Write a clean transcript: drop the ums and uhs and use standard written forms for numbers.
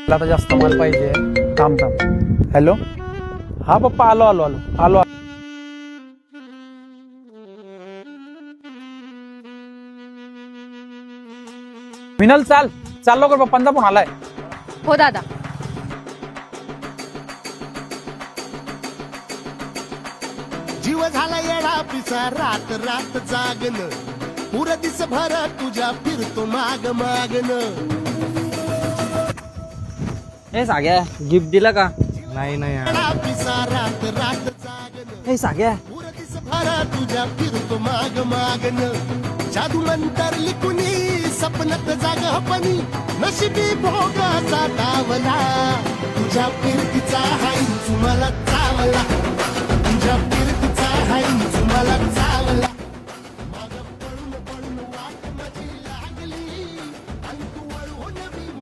मला आता जास्त माल पाहिजे. थांब थांब. हॅलो, हा पप्पा, आलो आलो आलो आलो. मिनल चाल चाल लवकर, पप्पांचा फोन आलाय. हो दादा. जीव झाला येडा पिसा रात रात जागन पुर दिस भर तुझ्या फिरतो माग मागन. हे साग्या गिफ्ट दिला का? नाही नाही यार. येडा पिसा रात रात जागन हे साग्या पुर दिस भर तुझ्या फिरतो माग मागन. जादू नंतर लिकुनी सपनात जागपणी नशिबी भोगाचा दावला तुझ्या फिरतीचा हाई मला चावला.